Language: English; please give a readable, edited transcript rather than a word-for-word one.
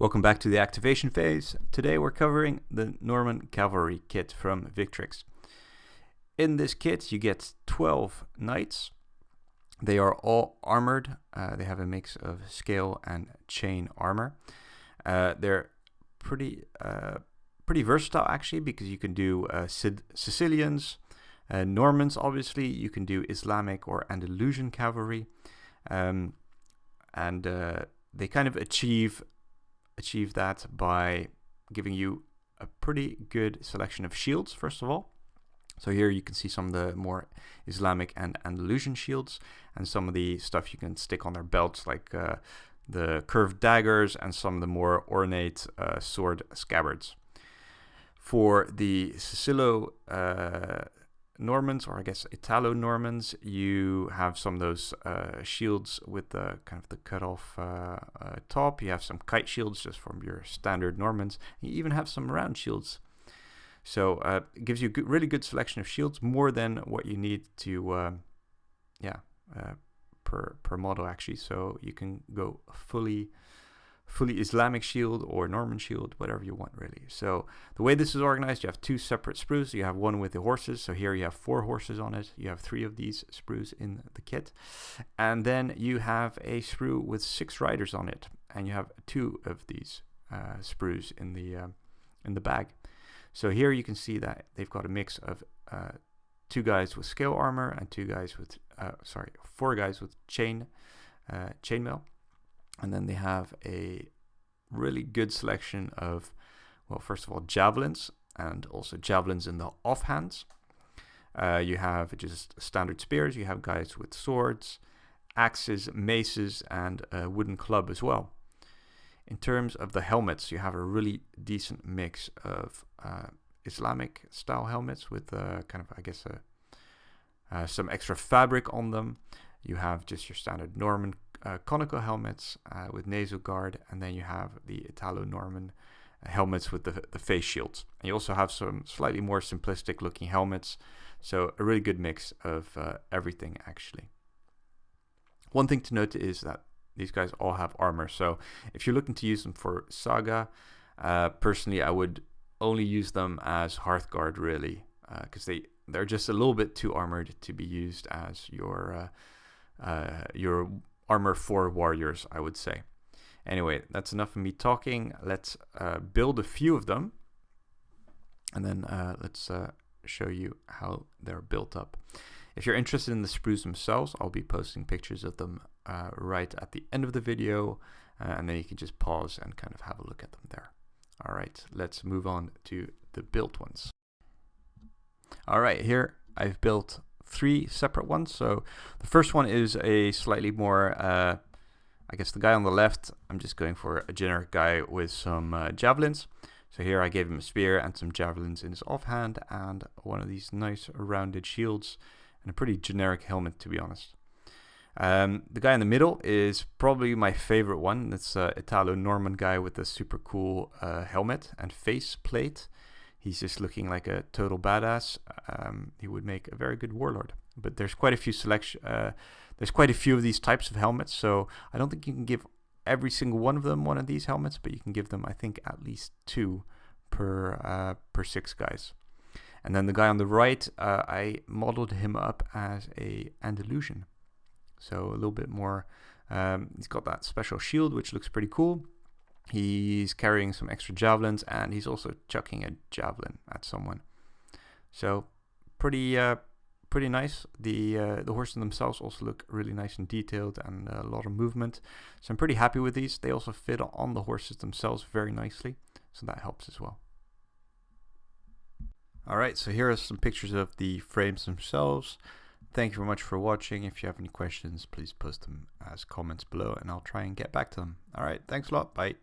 Welcome back to the activation phase. Today we're covering the Norman Cavalry kit from Victrix. In this kit you get 12 knights. They are all armored. They have a mix of scale and chain armor. They're pretty versatile actually, because you can do Sicilians, Normans obviously, you can do Islamic or Andalusian cavalry, and they kind of achieve that by giving you a pretty good selection of shields, first of all. So here you can see some of the more Islamic and Andalusian shields, and some of the stuff you can stick on their belts, like the curved daggers and some of the more ornate sword scabbards. For the Sicilo Normans, or I guess Italo Normans, you have some of those shields with the kind of the cut off top. You have some kite shields just from your standard Normans. You even have some round shields. So it gives you a really good selection of shields, more than what you need to per model actually. So you can go fully Islamic shield or Norman shield, whatever you want really. So the way this is organized, you have two separate sprues. You have one with the horses, so here you have 4 horses on it. You have 3 of these sprues in the kit, and then you have a sprue with 6 riders on it, and you have 2 of these sprues in the bag. So here you can see that they've got a mix of 2 guys with scale armor and 4 guys with chainmail. And then they have a really good selection of, well, first of all, javelins, and also javelins in the offhands. You have just standard spears. You have guys with swords, axes, maces, and a wooden club as well. In terms of the helmets, you have a really decent mix of Islamic style helmets with kind of, I guess, some extra fabric on them. You have just your standard Norman conical helmets with nasal guard, and then you have the Italo-Norman helmets with the face shields. And you also have some slightly more simplistic looking helmets, so a really good mix of everything actually. One thing to note is that these guys all have armor, so if you're looking to use them for Saga, personally I would only use them as hearth guard really, because they're just a little bit too armored to be used as your armor for warriors, I would say. Anyway, that's enough of me talking. Let's build a few of them, and then let's show you how they're built up. If you're interested in the sprues themselves, I'll be posting pictures of them right at the end of the video, and then you can just pause and kind of have a look at them there. All right, let's move on to the built ones. All right, here I've built 3 separate ones. So the first one is a slightly more, I guess the guy on the left, I'm just going for a generic guy with some javelins. So here I gave him a spear and some javelins in his offhand, and one of these nice rounded shields, and a pretty generic helmet, to be honest. The guy in the middle is probably my favorite one. That's Italo-Norman guy with a super cool helmet and face plate. He's just looking like a total badass. He would make a very good warlord. But there's quite a few there's quite a few of these types of helmets, so I don't think you can give every single one of them one of these helmets, but you can give them, I think, at least 2 per 6 guys. And then the guy on the right, I modeled him up as a Andalusian, so a little bit more. He's got that special shield, which looks pretty cool. He's carrying some extra javelins, and he's also chucking a javelin at someone. So pretty nice. The horses themselves also look really nice and detailed, and a lot of movement. So I'm pretty happy with these. They also fit on the horses themselves very nicely, so that helps as well. Alright, so here are some pictures of the frames themselves. Thank you very much for watching. If you have any questions, please post them as comments below, and I'll try and get back to them. Alright, thanks a lot. Bye.